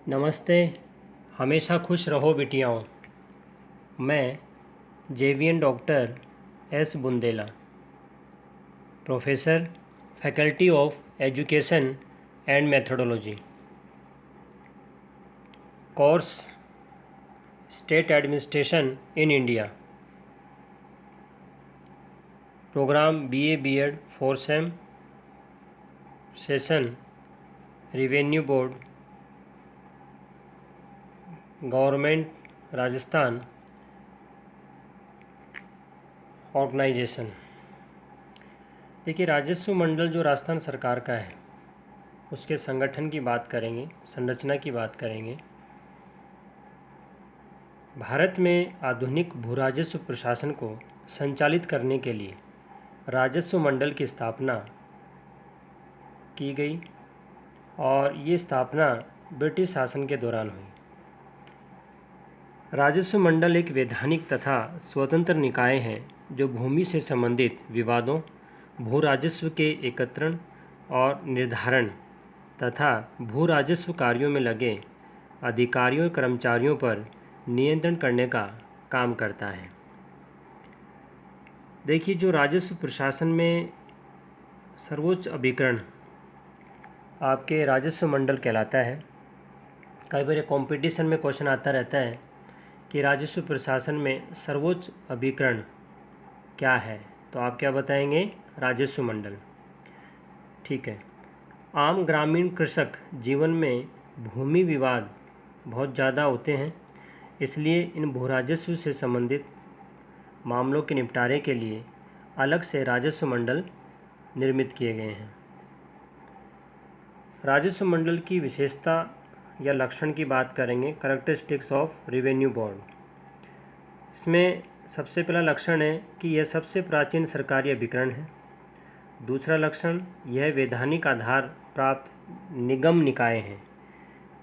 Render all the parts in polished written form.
नमस्ते। हमेशा खुश रहो बिटियाओं। मैं JVN doctor S Bundela, professor, faculty of education and methodology, course state administration in India, program BA BEd 4 sem, session revenue board, government Rajasthan organisation. देखिए, राजस्व मंडल जो राजस्थान सरकार का है उसके संगठन की बात करेंगे, संरचना की बात करेंगे। भारत में आधुनिक भू राजस्व प्रशासन को संचालित करने के लिए राजस्व मंडल की स्थापना की गई और ये स्थापना ब्रिटिश शासन के दौरान हुई। राजस्व मंडल एक वैधानिक तथा स्वतंत्र निकाय है जो भूमि से संबंधित विवादों, भू राजस्व के एकत्रण और निर्धारण तथा भू राजस्व कार्यों में लगे अधिकारियों और कर्मचारियों पर नियंत्रण करने का काम करता है। देखिए, जो राजस्व प्रशासन में सर्वोच्च अभिकरण आपके राजस्व मंडल कहलाता है। कई बार कंपटीशन में क्वेश्चन आता रहता है कि राजस्व प्रशासन में सर्वोच्च अभिकरण क्या है, तो आप क्या बताएंगे? राजस्व मंडल। ठीक है। आम ग्रामीण कृषक जीवन में भूमि विवाद बहुत ज़्यादा होते हैं, इसलिए इन भू राजस्व से संबंधित मामलों के निपटारे के लिए अलग से राजस्व मंडल निर्मित किए गए हैं। राजस्व मंडल की विशेषता या लक्षण की बात करेंगे, कैरेक्टरिस्टिक्स ऑफ रेवेन्यू बोर्ड। इसमें सबसे पहला लक्षण है कि यह सबसे प्राचीन सरकारी अभिकरण है। दूसरा लक्षण, यह वैधानिक आधार प्राप्त निगम निकाय है।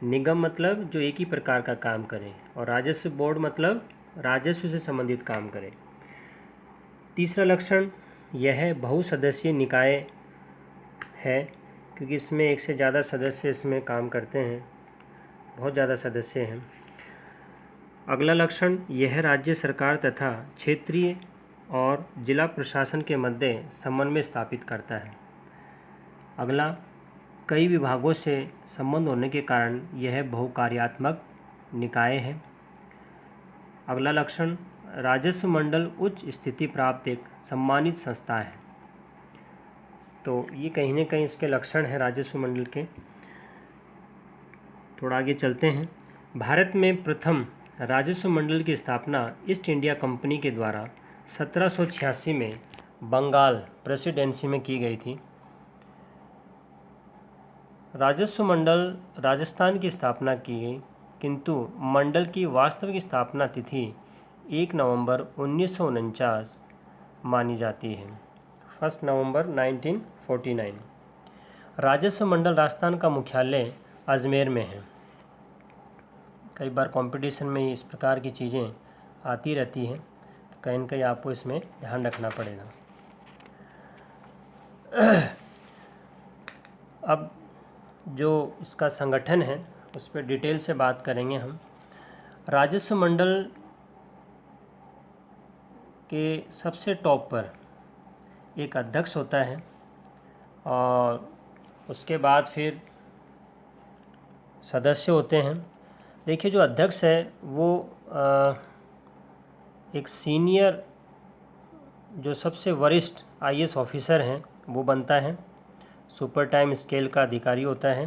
निगम मतलब जो एक ही प्रकार का काम करे, और राजस्व बोर्ड मतलब राजस्व से संबंधित काम करे। तीसरा लक्षण, यह बहुसदस्यीय निकाय है, क्योंकि इसमें एक से ज़्यादा सदस्य इसमें काम करते हैं, बहुत ज़्यादा सदस्य हैं। अगला लक्षण, यह राज्य सरकार तथा क्षेत्रीय और जिला प्रशासन के मध्य समन्वय स्थापित करता है। अगला, कई विभागों से संबंध होने के कारण यह बहुकार्यात्मक निकाय है। अगला लक्षण, राजस्व मंडल उच्च स्थिति प्राप्त एक सम्मानित संस्था है। तो ये कहीं ना कहीं इसके लक्षण हैं राजस्व मंडल के। थोड़ा आगे चलते हैं। भारत में प्रथम राजस्व मंडल की स्थापना ईस्ट इंडिया कंपनी के द्वारा 1786 में बंगाल प्रेसिडेंसी में की गई थी। राजस्व मंडल राजस्थान की स्थापना की गई, किंतु मंडल की वास्तविक स्थापना तिथि 1 नवंबर 1949 मानी जाती है। 1 नवंबर 1949। राजस्व मंडल राजस्थान का मुख्यालय अजमेर में है। कई बार कंपटीशन में इस प्रकार की चीज़ें आती रहती हैं, तो कहीं न कहीं आपको इसमें ध्यान रखना पड़ेगा। अब जो इसका संगठन है उस पर डिटेल से बात करेंगे हम। राजस्व मंडल के सबसे टॉप पर एक अध्यक्ष होता है और उसके बाद फिर सदस्य होते हैं। देखिए, जो अध्यक्ष है वो एक सीनियर, जो सबसे वरिष्ठ आईएएस ऑफिसर हैं वो बनता है, सुपर टाइम स्केल का अधिकारी होता है।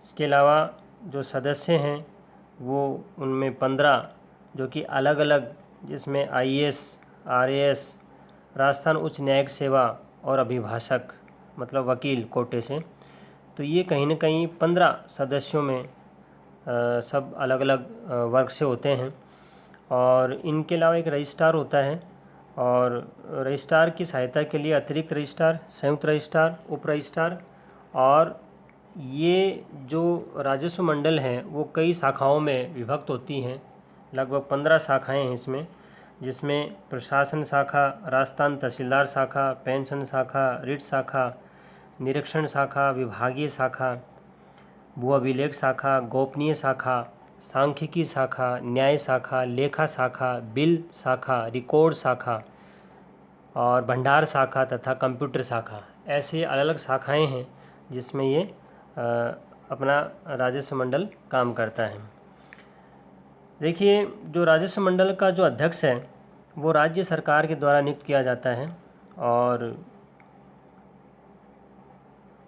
इसके अलावा जो सदस्य हैं वो उनमें 15 जो कि अलग अलग, जिसमें आईएएस, आरएएस, राजस्थान उच्च न्यायिक सेवा और अभिभाषक मतलब वकील कोटे से, तो ये कहीं ना कहीं 15 सदस्यों में सब अलग अलग वर्ग से होते हैं। और इनके अलावा एक रजिस्ट्रार होता है, और रजिस्ट्रार की सहायता के लिए अतिरिक्त रजिस्ट्रार, संयुक्त रजिस्ट्रार, उप रजिस्ट्रार। और ये जो राजस्व मंडल है वो कई शाखाओं में विभक्त होती हैं। लगभग 15 शाखाएं हैं इसमें, जिसमें प्रशासन शाखा, राजस्थान तहसीलदार शाखा, पेंशन शाखा, रिट शाखा, निरीक्षण शाखा, विभागीय शाखा भू अभिलेख शाखा, गोपनीय शाखा, सांख्यिकी शाखा, न्याय शाखा, लेखा शाखा, बिल शाखा, रिकॉर्ड शाखा और भंडार शाखा तथा कंप्यूटर शाखा। ऐसे अलग अलग शाखाएं हैं जिसमें ये अपना राजस्व मंडल काम करता है। देखिए, जो राजस्व मंडल का जो अध्यक्ष है वो राज्य सरकार के द्वारा नियुक्त किया जाता है और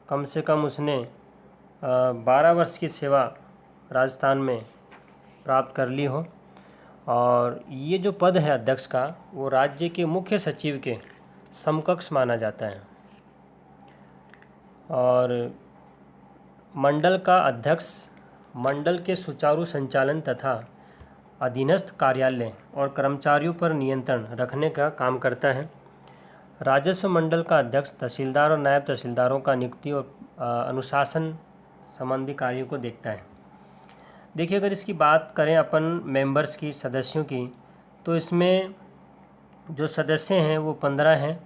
कम से कम उसने 12 वर्ष की सेवा राजस्थान में प्राप्त कर ली हो। और ये जो पद है अध्यक्ष का, वो राज्य के मुख्य सचिव के समकक्ष माना जाता है। और मंडल का अध्यक्ष मंडल के सुचारू संचालन तथा अधीनस्थ कार्यालय और कर्मचारियों पर नियंत्रण रखने का काम करता है। राजस्व मंडल का अध्यक्ष तहसीलदार और नायब तहसीलदारों का नियुक्ति और अनुशासन संबंधी कार्यों को देखता है। देखिए, अगर इसकी बात करें अपन मेंबर्स की, सदस्यों की, तो इसमें जो सदस्य हैं वो 15 हैं।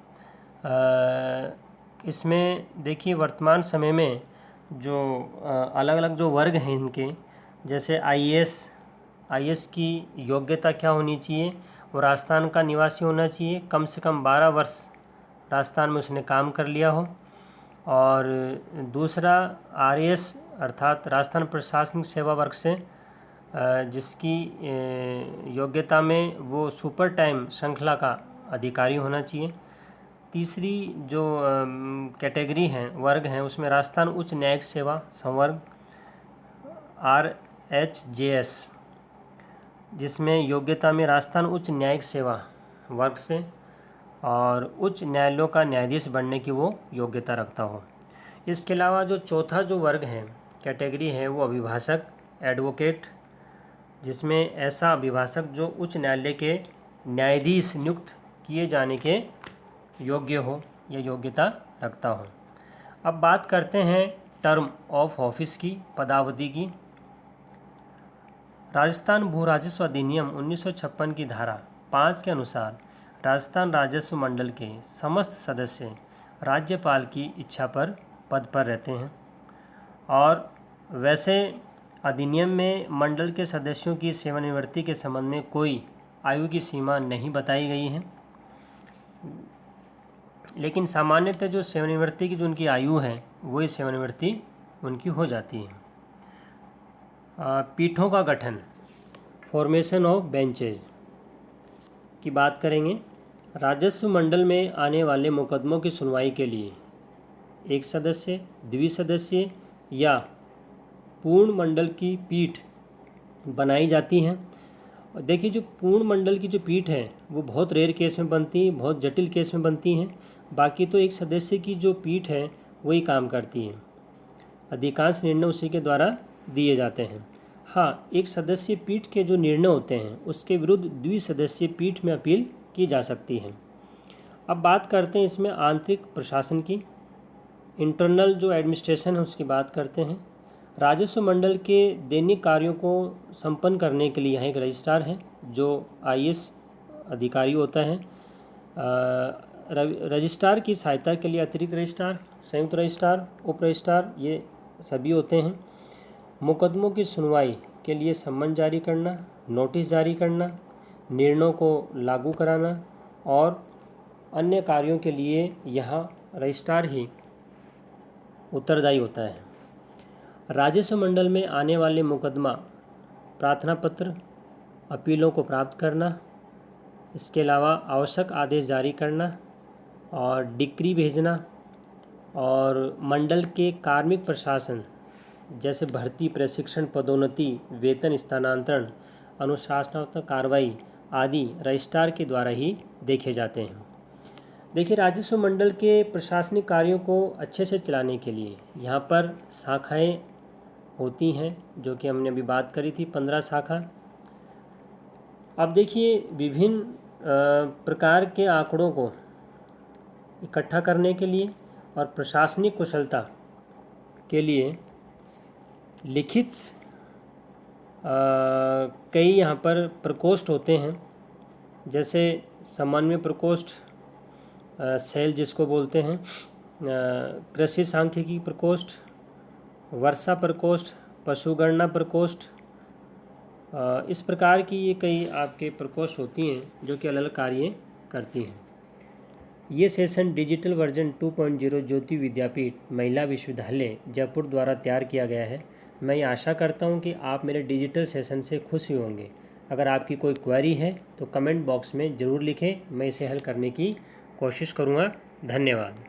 इसमें देखिए वर्तमान समय में जो अलग अलग जो वर्ग हैं इनके, जैसे आईएएस की योग्यता क्या होनी चाहिए, वो राजस्थान का निवासी होना चाहिए, कम से कम 12 वर्ष राजस्थान में उसने काम कर लिया हो। और दूसरा आरएएस अर्थात राजस्थान प्रशासनिक सेवा वर्ग से जिसकी योग्यता में वो सुपर टाइम श्रृंखला का अधिकारी होना चाहिए। तीसरी जो कैटेगरी हैं, वर्ग हैं, उसमें राजस्थान उच्च न्यायिक सेवा संवर्ग RHJS, जिसमें योग्यता में राजस्थान उच्च न्यायिक सेवा वर्ग से और उच्च न्यायालयों का न्यायाधीश बनने की वो योग्यता रखता हो। इसके अलावा जो चौथा जो वर्ग है, कैटेगरी है, वो अभिभाषक एडवोकेट, जिसमें ऐसा अभिभाषक जो उच्च न्यायालय के न्यायाधीश नियुक्त किए जाने के योग्य हो या योग्यता रखता हो। अब बात करते हैं टर्म ऑफ ऑफिस की, पदावधि की। राजस्थान भू राजस्व अधिनियम 1956 की धारा 5 के अनुसार राजस्थान राजस्व मंडल के समस्त सदस्य राज्यपाल की इच्छा पर पद पर रहते हैं। और वैसे अधिनियम में मंडल के सदस्यों की सेवानिवृत्ति के संबंध में कोई आयु की सीमा नहीं बताई गई है, लेकिन सामान्यतः जो सेवानिवृत्ति की जो उनकी आयु है वही सेवानिवृत्ति उनकी हो जाती है। पीठों का गठन, फॉर्मेशन ऑफ बेंचेज की बात करेंगे। राजस्व मंडल में आने वाले मुकदमों की सुनवाई के लिए एक सदस्य, द्विसदस्यीय या पूर्ण मंडल की पीठ बनाई जाती हैं। और देखिए, जो पूर्ण मंडल की जो पीठ है वो बहुत रेयर केस में बनती है, बहुत जटिल केस में बनती हैं। बाकी तो एक सदस्य की जो पीठ है वही काम करती है, अधिकांश निर्णय उसी के द्वारा दिए जाते हैं। हाँ, एक सदस्य पीठ के जो निर्णय होते हैं उसके विरुद्ध द्विसदस्यीय पीठ में अपील की जा सकती है। अब बात करते हैं इसमें आंतरिक प्रशासन की, इंटरनल जो एडमिनिस्ट्रेशन है उसकी बात करते हैं। राजस्व मंडल के दैनिक कार्यों को संपन्न करने के लिए यहाँ एक रजिस्ट्रार है जो आईएएस अधिकारी होता है। रजिस्ट्रार की सहायता के लिए अतिरिक्त रजिस्ट्रार, संयुक्त रजिस्ट्रार, उप रजिस्ट्रार, ये सभी होते हैं। मुकदमों की सुनवाई के लिए सम्मन जारी करना, नोटिस जारी करना, निर्णयों को लागू कराना और अन्य कार्यों के लिए यहाँ रजिस्ट्रार ही उत्तरदायी होता है। राजस्व मंडल में आने वाले मुकदमा प्रार्थना पत्र, अपीलों को प्राप्त करना, इसके अलावा आवश्यक आदेश जारी करना और डिक्री भेजना, और मंडल के कार्मिक प्रशासन जैसे भर्ती, प्रशिक्षण, पदोन्नति, वेतन स्थानांतरण, अनुशासनात्मक कार्रवाई आदि रजिस्ट्रार के द्वारा ही देखे जाते हैं। देखिए, राजस्व मंडल के प्रशासनिक कार्यों को अच्छे से चलाने के लिए यहाँ पर शाखाएं होती हैं, जो कि हमने अभी बात करी थी, 15 शाखा। अब देखिए, विभिन्न प्रकार के आंकड़ों को इकट्ठा करने के लिए और प्रशासनिक कुशलता के लिए लिखित कई यहाँ पर प्रकोष्ठ होते हैं, जैसे समन्वय प्रकोष्ठ, सेल जिसको बोलते हैं, कृषि सांख्यिकी प्रकोष्ठ, वर्षा प्रकोष्ठ, पशुगणना प्रकोष्ठ, इस प्रकार की ये कई आपके प्रकोष्ठ होती हैं जो कि अलग अलग कार्य करती हैं। ये सेशन डिजिटल वर्जन 2.0 ज्योति विद्यापीठ महिला विश्वविद्यालय जयपुर द्वारा तैयार किया गया है। मैं ये आशा करता हूँ कि आप मेरे डिजिटल सेशन से खुश ही होंगे। अगर आपकी कोई क्वेरी है तो कमेंट बॉक्स में ज़रूर लिखें, मैं इसे हल करने की कोशिश करूँगा। धन्यवाद।